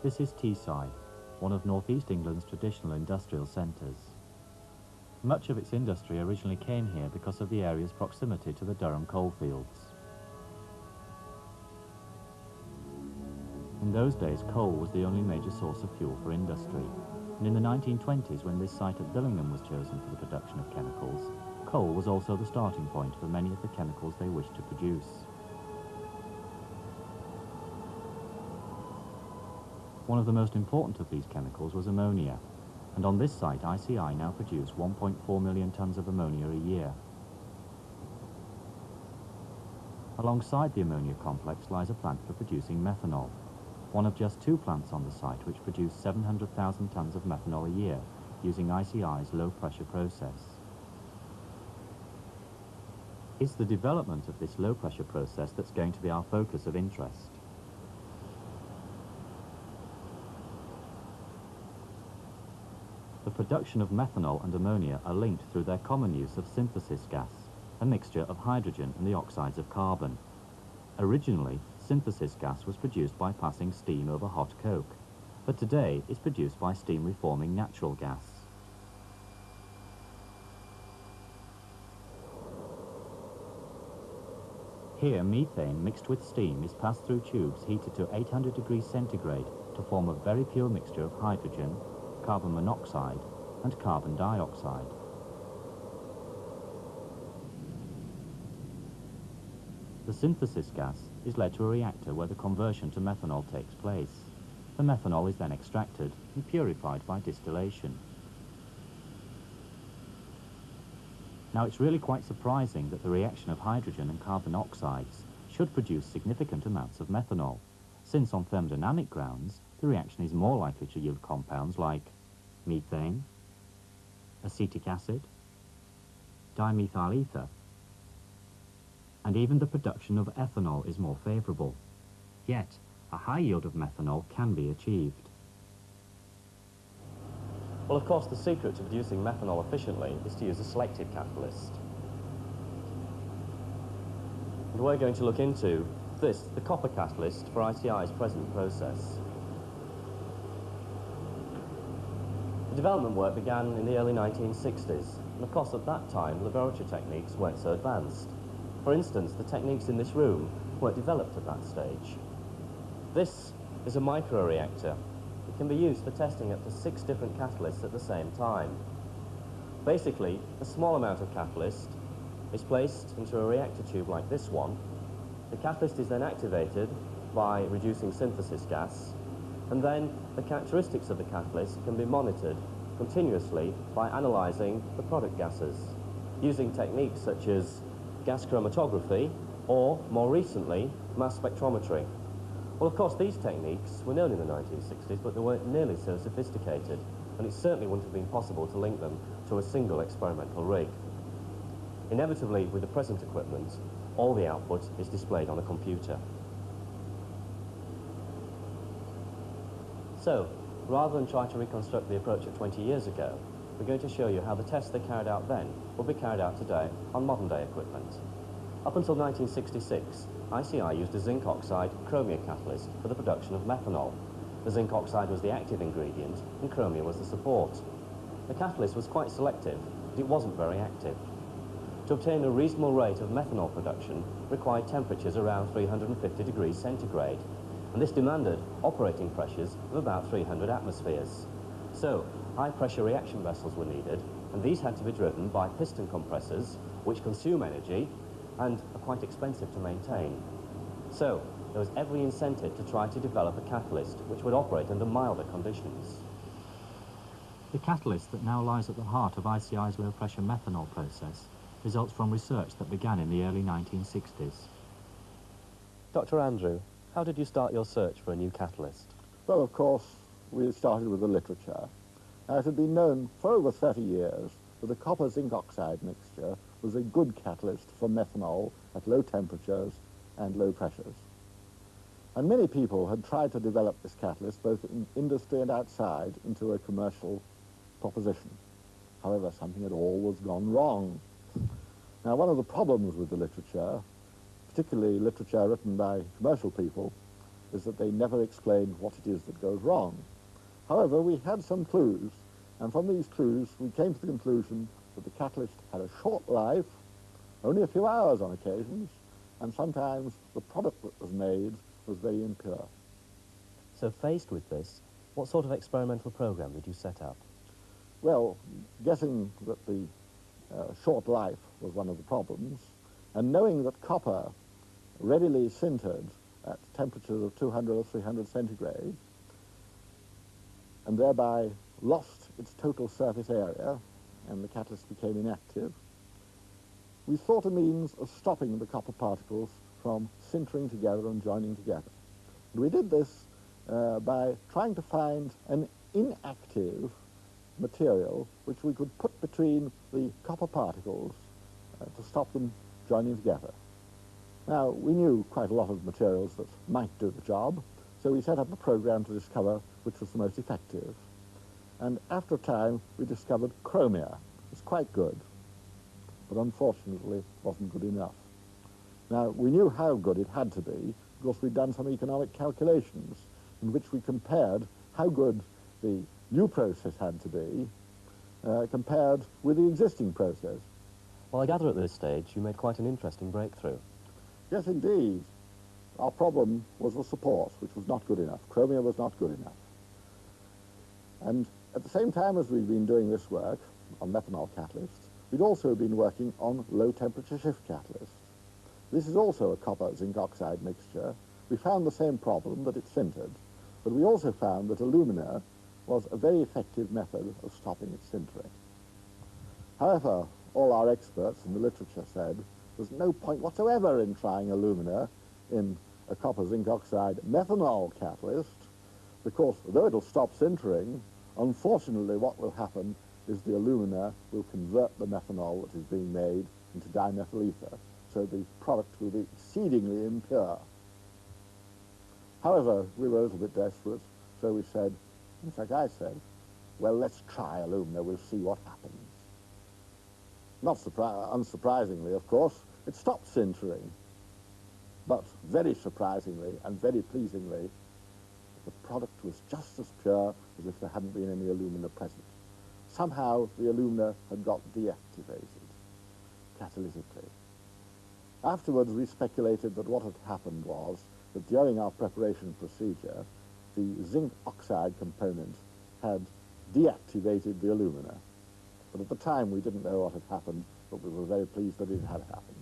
This is Teesside, one of northeast England's traditional industrial centres. Much of its industry originally came here because of the area's proximity to the Durham coalfields. In those days, coal was the only major source of fuel for industry, and in the 1920s, when this site at Billingham was chosen for the production of chemicals, coal was also the starting point for many of the chemicals they wished to produce. One of the most important of these chemicals was ammonia, and on this site ICI now produce 1.4 million tonnes of ammonia a year. Alongside the ammonia complex lies a plant for producing methanol, one of just 2 plants on the site which produce 700,000 tonnes of methanol a year using ICI's low-pressure process. It's the development of this low-pressure process that's going to be our focus of interest. The production of methanol and ammonia are linked through their common use of synthesis gas, a mixture of hydrogen and the oxides of carbon. Originally, synthesis gas was produced by passing steam over hot coke, but today it's produced by steam reforming natural gas. Here, methane mixed with steam is passed through tubes heated to 800 degrees centigrade to form a very pure mixture of hydrogen, carbon monoxide, and carbon dioxide. The synthesis gas is led to a reactor where the conversion to methanol takes place. The methanol is then extracted and purified by distillation. Now, it's really quite surprising that the reaction of hydrogen and carbon oxides should produce significant amounts of methanol, since on thermodynamic grounds, the reaction is more likely to yield compounds like methane, acetic acid, dimethyl ether, and even the production of ethanol is more favourable. Yet, a high yield of methanol can be achieved. Well, of course, the secret to producing methanol efficiently is to use a selective catalyst. And we're going to look into this, the copper catalyst for ICI's present process. The development work began in the early 1960s, and of course at that time laboratory techniques weren't so advanced. For instance, the techniques in this room weren't developed at that stage. This is a microreactor. It can be used for testing up to 6 different catalysts at the same time. Basically, a small amount of catalyst is placed into a reactor tube like this one. The catalyst is then activated by reducing synthesis gas, and then the characteristics of the catalyst can be monitored continuously by analysing the product gases, using techniques such as gas chromatography or, more recently, mass spectrometry. Well, of course, these techniques were known in the 1960s, but they weren't nearly so sophisticated, and it certainly wouldn't have been possible to link them to a single experimental rig. Inevitably, with the present equipment, all the output is displayed on a computer. So, rather than try to reconstruct the approach of 20 years ago, we're going to show you how the tests they carried out then will be carried out today on modern-day equipment. Up until 1966, ICI used a zinc oxide chromia catalyst for the production of methanol. The zinc oxide was the active ingredient and chromia was the support. The catalyst was quite selective, but it wasn't very active. To obtain a reasonable rate of methanol production required temperatures around 350 degrees centigrade, and this demanded operating pressures of about 300 atmospheres. So, high-pressure reaction vessels were needed, and these had to be driven by piston compressors, which consume energy and are quite expensive to maintain. So, there was every incentive to try to develop a catalyst which would operate under milder conditions. The catalyst that now lies at the heart of ICI's low-pressure methanol process results from research that began in the early 1960s. Dr. Andrew, how did you start your search for a new catalyst? Well, of course, we started with the literature. Now, it had been known for over 30 years that the copper-zinc oxide mixture was a good catalyst for methanol at low temperatures and low pressures. And many people had tried to develop this catalyst, both in industry and outside, into a commercial proposition. However, something had always gone wrong. Now, one of the problems with the literature, particularly literature written by commercial people, is that they never explain what it is that goes wrong. However, we had some clues, and from these clues we came to the conclusion that the catalyst had a short life, only a few hours on occasions, and sometimes the product that was made was very impure. So faced with this, what sort of experimental program did you set up? Well, guessing that the short life was one of the problems, and knowing that copper readily sintered at temperatures of 200 or 300 centigrade, and thereby lost its total surface area, and the catalyst became inactive, we sought a means of stopping the copper particles from sintering together and joining together. And we did this by trying to find an inactive material which we could put between the copper particles to stop them joining together. Now, we knew quite a lot of materials that might do the job, so we set up a program to discover which was the most effective. And after a time, we discovered chromia. It was quite good, but unfortunately wasn't good enough. Now, we knew how good it had to be because we'd done some economic calculations in which we compared how good the new process had to be compared with the existing process. Well, I gather at this stage you made quite an interesting breakthrough. Yes, indeed. Our problem was the support, which was not good enough. Chromia was not good enough. And at the same time as we'd been doing this work on methanol catalysts, we'd also been working on low-temperature shift catalysts. This is also a copper-zinc oxide mixture. We found the same problem, that it sintered, but we also found that alumina was a very effective method of stopping its sintering. However, all our experts in the literature said there's no point whatsoever in trying alumina in a copper-zinc oxide methanol catalyst, because though it'll stop sintering, unfortunately what will happen is the alumina will convert the methanol that is being made into dimethyl ether, so the product will be exceedingly impure. However, we were a little bit desperate, so we said, in fact I said, well, let's try alumina, we'll see what happens. Not unsurprisingly, of course, it stopped sintering, but very surprisingly and very pleasingly, the product was just as pure as if there hadn't been any alumina present. Somehow the alumina had got deactivated catalytically. Afterwards we speculated that what had happened was that during our preparation procedure, the zinc oxide component had deactivated the alumina. But at the time we didn't know what had happened, but we were very pleased that it had happened.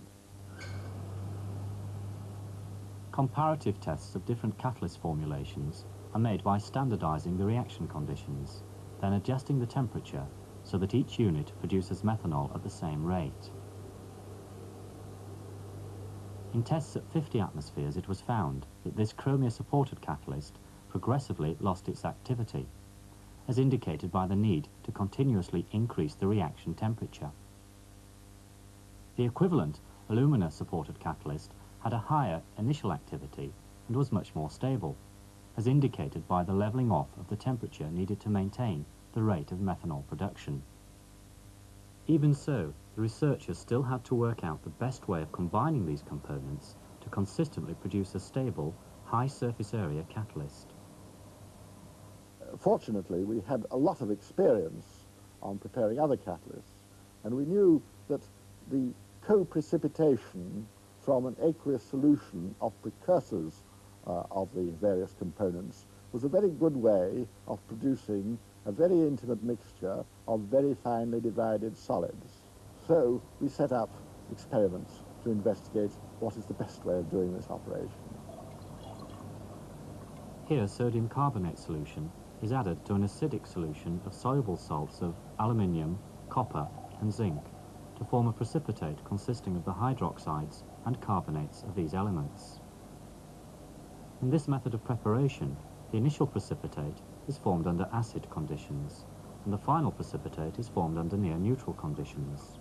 Comparative tests of different catalyst formulations are made by standardizing the reaction conditions, then adjusting the temperature so that each unit produces methanol at the same rate. In tests at 50 atmospheres, it was found that this chromia-supported catalyst progressively lost its activity, as indicated by the need to continuously increase the reaction temperature. The equivalent alumina-supported catalyst had a higher initial activity and was much more stable, as indicated by the levelling off of the temperature needed to maintain the rate of methanol production. Even so, the researchers still had to work out the best way of combining these components to consistently produce a stable, high surface area catalyst. Fortunately, we had a lot of experience on preparing other catalysts, and we knew that the co-precipitation from an aqueous solution of precursors of the various components was a very good way of producing a very intimate mixture of very finely divided solids. So we set up experiments to investigate what is the best way of doing this operation. Here, sodium carbonate solution is added to an acidic solution of soluble salts of aluminium, copper and zinc to form a precipitate consisting of the hydroxides and carbonates of these elements. In this method of preparation, the initial precipitate is formed under acid conditions, and the final precipitate is formed under near-neutral conditions.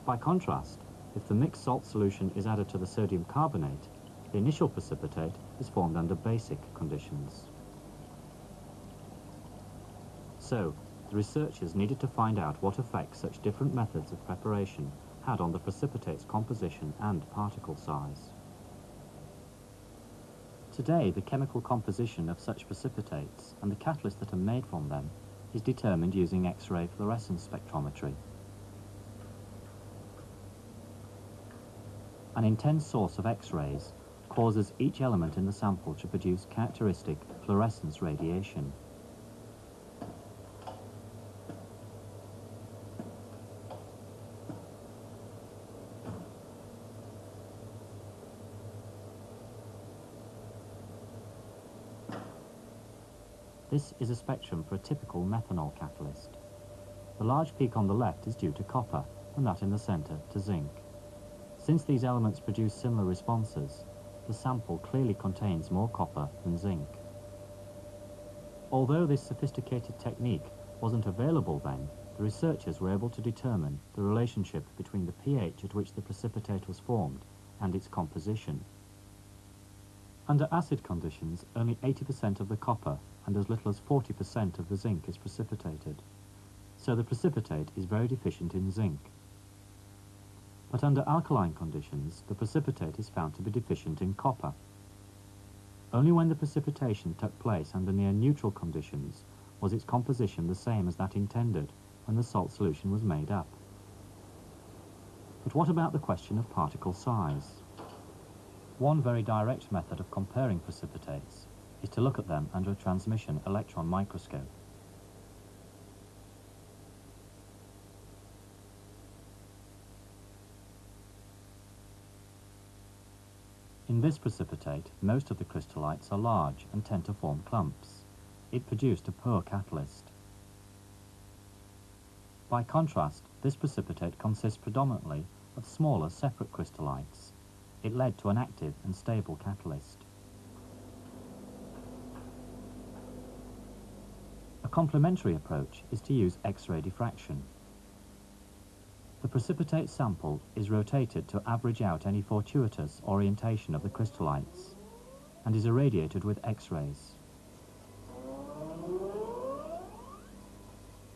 By contrast, if the mixed salt solution is added to the sodium carbonate, the initial precipitate is formed under basic conditions. So, the researchers needed to find out what effects such different methods of preparation had on the precipitate's composition and particle size. Today, the chemical composition of such precipitates and the catalysts that are made from them is determined using X-ray fluorescence spectrometry. An intense source of X-rays causes each element in the sample to produce characteristic fluorescence radiation. This is a spectrum for a typical methanol catalyst. The large peak on the left is due to copper, and that in the centre to zinc. Since these elements produce similar responses, the sample clearly contains more copper than zinc. Although this sophisticated technique wasn't available then, the researchers were able to determine the relationship between the pH at which the precipitate was formed and its composition. Under acid conditions, only 80% of the copper and as little as 40% of the zinc is precipitated, so the precipitate is very deficient in zinc. But under alkaline conditions, the precipitate is found to be deficient in copper. Only when the precipitation took place under near neutral conditions was its composition the same as that intended when the salt solution was made up. But what about the question of particle size? One very direct method of comparing precipitates is to look at them under a transmission electron microscope. In this precipitate, most of the crystallites are large and tend to form clumps. It produced a poor catalyst. By contrast, this precipitate consists predominantly of smaller separate crystallites. It led to an active and stable catalyst. A complementary approach is to use X-ray diffraction. The precipitate sample is rotated to average out any fortuitous orientation of the crystallites and is irradiated with X-rays.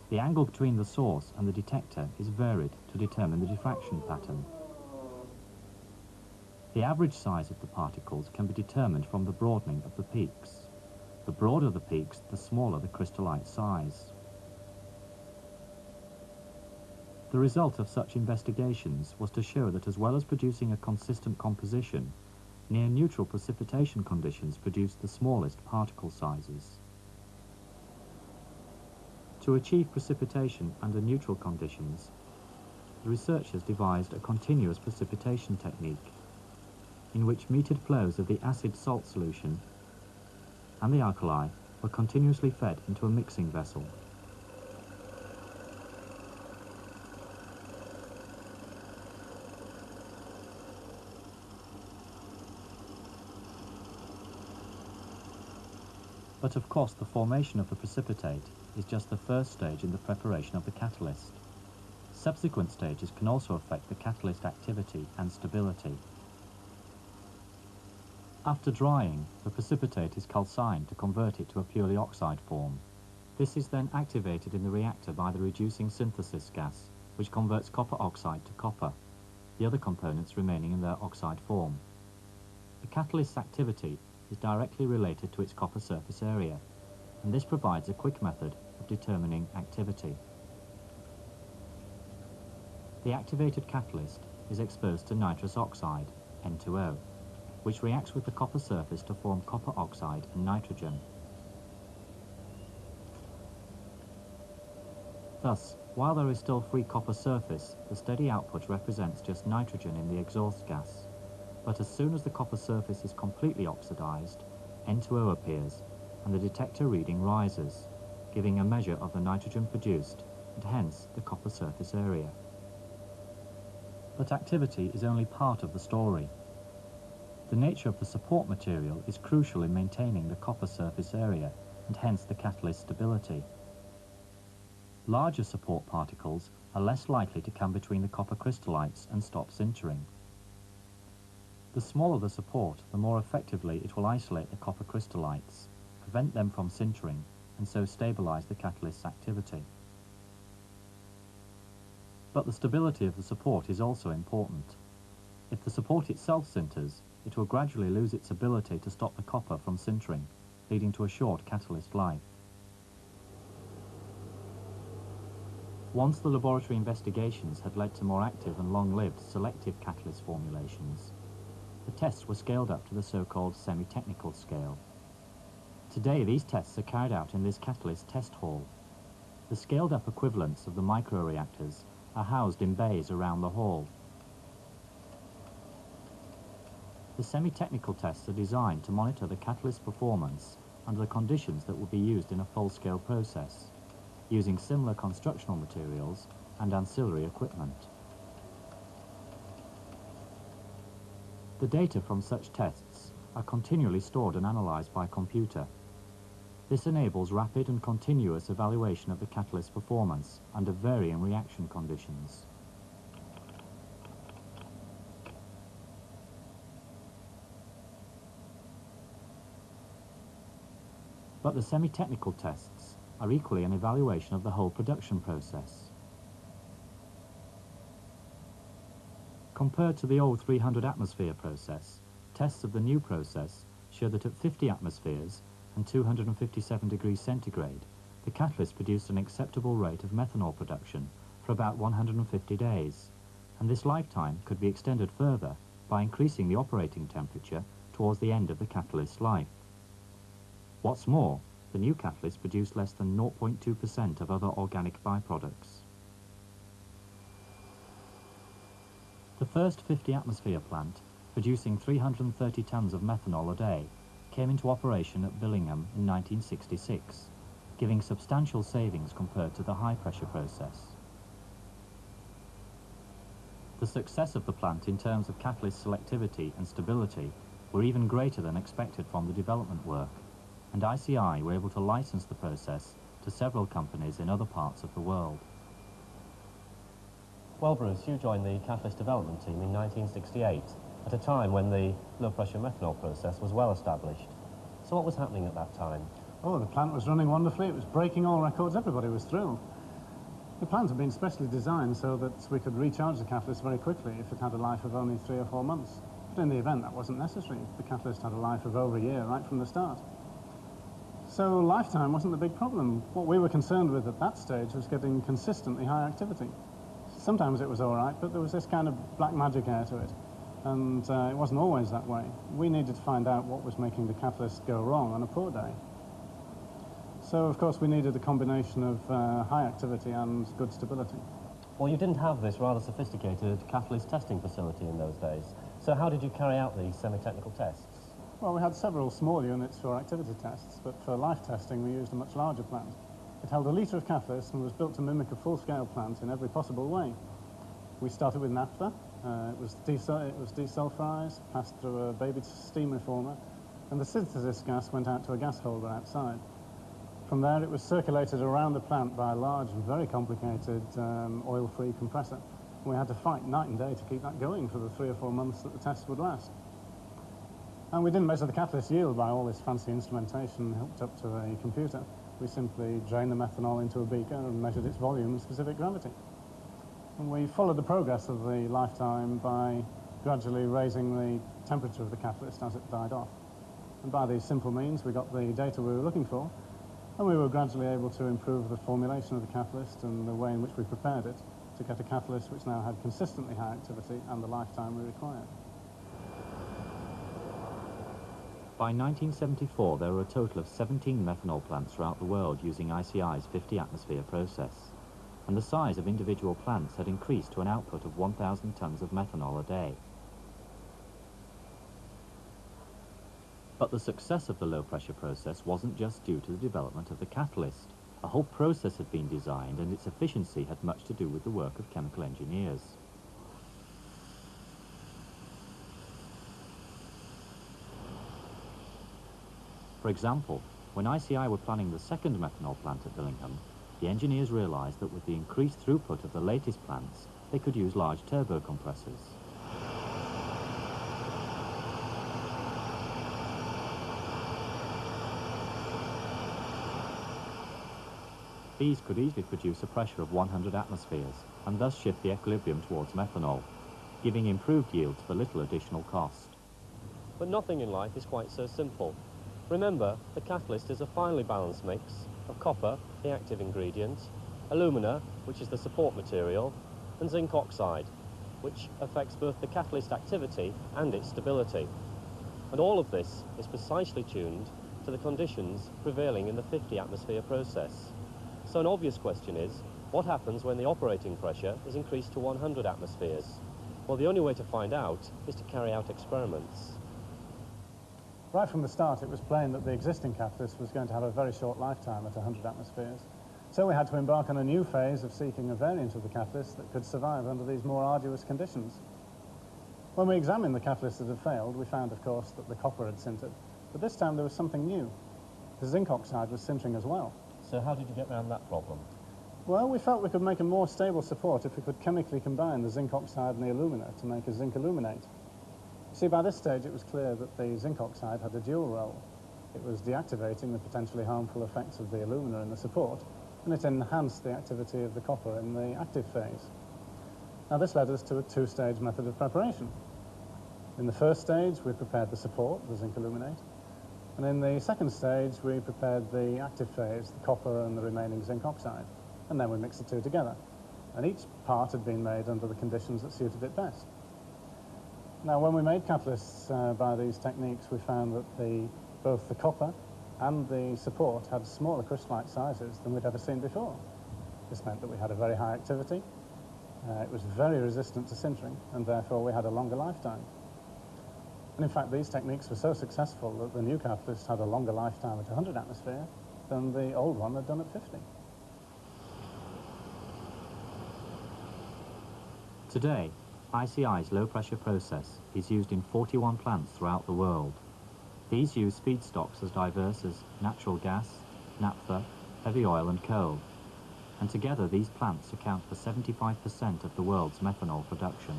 The angle between the source and the detector is varied to determine the diffraction pattern. The average size of the particles can be determined from the broadening of the peaks. The broader the peaks, the smaller the crystallite size. The result of such investigations was to show that as well as producing a consistent composition, near neutral precipitation conditions produced the smallest particle sizes. To achieve precipitation under neutral conditions, the researchers devised a continuous precipitation technique in which metered flows of the acid-salt solution and the alkali were continuously fed into a mixing vessel. But of course the formation of the precipitate is just the first stage in the preparation of the catalyst. Subsequent stages can also affect the catalyst activity and stability. After drying, the precipitate is calcined to convert it to a purely oxide form. This is then activated in the reactor by the reducing synthesis gas, which converts copper oxide to copper, the other components remaining in their oxide form. The catalyst's activity is directly related to its copper surface area, and this provides a quick method of determining activity. The activated catalyst is exposed to nitrous oxide, N2O, which reacts with the copper surface to form copper oxide and nitrogen. Thus, while there is still free copper surface, the steady output represents just nitrogen in the exhaust gas. But as soon as the copper surface is completely oxidized, N2O appears, and the detector reading rises, giving a measure of the nitrogen produced, and hence the copper surface area. But activity is only part of the story. The nature of the support material is crucial in maintaining the copper surface area, and hence the catalyst stability. Larger support particles are less likely to come between the copper crystallites and stop sintering. The smaller the support, the more effectively it will isolate the copper crystallites, prevent them from sintering, and so stabilize the catalyst's activity. But the stability of the support is also important. If the support itself sinters, it will gradually lose its ability to stop the copper from sintering, leading to a short catalyst life. Once the laboratory investigations had led to more active and long-lived selective catalyst formulations, the tests were scaled up to the so-called semi-technical scale. Today, these tests are carried out in this catalyst test hall. The scaled-up equivalents of the microreactors are housed in bays around the hall. The semi-technical tests are designed to monitor the catalyst performance under the conditions that will be used in a full-scale process, using similar constructional materials and ancillary equipment. The data from such tests are continually stored and analysed by computer. This enables rapid and continuous evaluation of the catalyst performance under varying reaction conditions. But the semi-technical tests are equally an evaluation of the whole production process. Compared to the old 300 atmosphere process, tests of the new process show that at 50 atmospheres and 257 degrees centigrade, the catalyst produced an acceptable rate of methanol production for about 150 days, and this lifetime could be extended further by increasing the operating temperature towards the end of the catalyst's life. What's more, the new catalyst produced less than 0.2% of other organic byproducts. The first 50 atmosphere plant, producing 330 tons of methanol a day, came into operation at Billingham in 1966, giving substantial savings compared to the high-pressure process. The success of the plant in terms of catalyst selectivity and stability were even greater than expected from the development work, and ICI were able to license the process to several companies in other parts of the world. Well, Bruce, you joined the catalyst development team in 1968, at a time when the low-pressure methanol process was well established. So what was happening at that time? Oh, the plant was running wonderfully. It was breaking all records. Everybody was thrilled. The plant had been specially designed so that we could recharge the catalyst very quickly if it had a life of only 3 or 4 months. But in the event, that wasn't necessary. The catalyst had a life of over a year right from the start. So lifetime wasn't the big problem. What we were concerned with at that stage was getting consistently high activity. Sometimes it was all right, but there was this kind of black magic air to it. And it wasn't always that way. We needed to find out what was making the catalyst go wrong on a poor day. So, of course, we needed a combination of high activity and good stability. Well, you didn't have this rather sophisticated catalyst testing facility in those days. So how did you carry out these semi-technical tests? Well, we had several small units for activity tests, but for life testing we used a much larger plant. It held 1 litre of catalyst and was built to mimic a full-scale plant in every possible way. We started with naphtha. It was desulfurized, passed through a baby steam reformer, and the synthesis gas went out to a gas holder outside. From there, it was circulated around the plant by a large and very complicated oil-free compressor. We had to fight night and day to keep that going for the 3 or 4 months that the tests would last. And we didn't measure the catalyst yield by all this fancy instrumentation hooked up to a computer. We simply drained the methanol into a beaker and measured its volume and specific gravity. And we followed the progress of the lifetime by gradually raising the temperature of the catalyst as it died off. And by these simple means, we got the data we were looking for, and we were gradually able to improve the formulation of the catalyst and the way in which we prepared it to get a catalyst which now had consistently high activity and the lifetime we required. By 1974, there were a total of 17 methanol plants throughout the world using ICI's 50 atmosphere process, and the size of individual plants had increased to an output of 1,000 tons of methanol a day. But the success of the low-pressure process wasn't just due to the development of the catalyst. A whole process had been designed, and its efficiency had much to do with the work of chemical engineers. For example, when ICI were planning the second methanol plant at Billingham, the engineers realized that with the increased throughput of the latest plants, they could use large turbo compressors. These could easily produce a pressure of 100 atmospheres, and thus shift the equilibrium towards methanol, giving improved yields for little additional cost. But nothing in life is quite so simple. Remember, the catalyst is a finely balanced mix of copper, the active ingredient, alumina, which is the support material, and zinc oxide, which affects both the catalyst activity and its stability. And all of this is precisely tuned to the conditions prevailing in the 50 atmosphere process. So an obvious question is, what happens when the operating pressure is increased to 100 atmospheres? Well, the only way to find out is to carry out experiments. Right from the start, it was plain that the existing catalyst was going to have a very short lifetime at 100 atmospheres. So we had to embark on a new phase of seeking a variant of the catalyst that could survive under these more arduous conditions. When we examined the catalysts that had failed, we found, of course, that the copper had sintered. But this time there was something new. The zinc oxide was sintering as well. So how did you get around that problem? Well, we felt we could make a more stable support if we could chemically combine the zinc oxide and the alumina to make a zinc aluminate. See, by this stage it was clear that the zinc oxide had a dual role. It was deactivating the potentially harmful effects of the alumina in the support, and it enhanced the activity of the copper in the active phase. Now this led us to a two-stage method of preparation. In the first stage we prepared the support, the zinc aluminate, and in the second stage we prepared the active phase, the copper and the remaining zinc oxide, and then we mixed the two together. And each part had been made under the conditions that suited it best. Now, when we made catalysts by these techniques, we found that both the copper and the support had smaller crystallite sizes than we'd ever seen before. This meant that we had a very high activity, it was very resistant to sintering, and therefore we had a longer lifetime. And in fact, these techniques were so successful that the new catalyst had a longer lifetime at 100 atmosphere than the old one had done at 50. Today, ICI's low-pressure process is used in 41 plants throughout the world. These use feedstocks as diverse as natural gas, naphtha, heavy oil and coal. And together these plants account for 75% of the world's methanol production.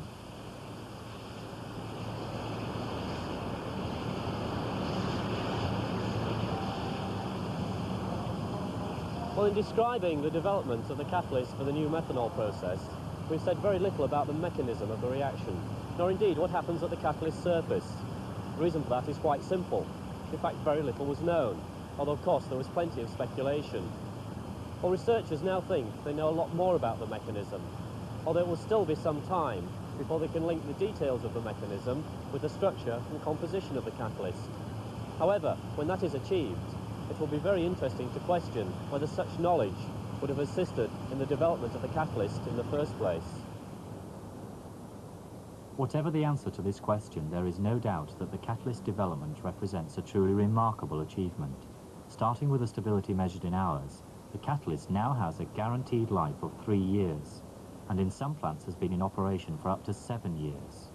Well, in describing the development of the catalyst for the new methanol process, we've said very little about the mechanism of the reaction, nor indeed what happens at the catalyst surface. The reason for that is quite simple. In fact, very little was known, although of course there was plenty of speculation. Well, researchers now think they know a lot more about the mechanism, although it will still be some time before they can link the details of the mechanism with the structure and composition of the catalyst. However, when that is achieved, it will be very interesting to question whether such knowledge would have assisted in the development of the catalyst in the first place. Whatever the answer to this question, there is no doubt that the catalyst development represents a truly remarkable achievement. Starting with a stability measured in hours, the catalyst now has a guaranteed life of 3 years, and in some plants has been in operation for up to 7 years.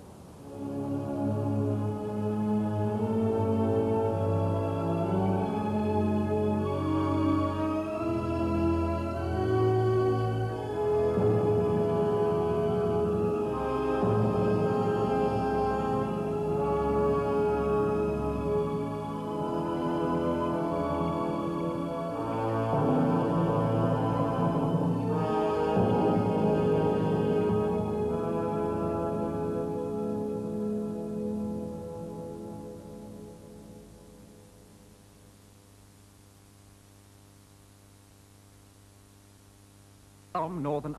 Northern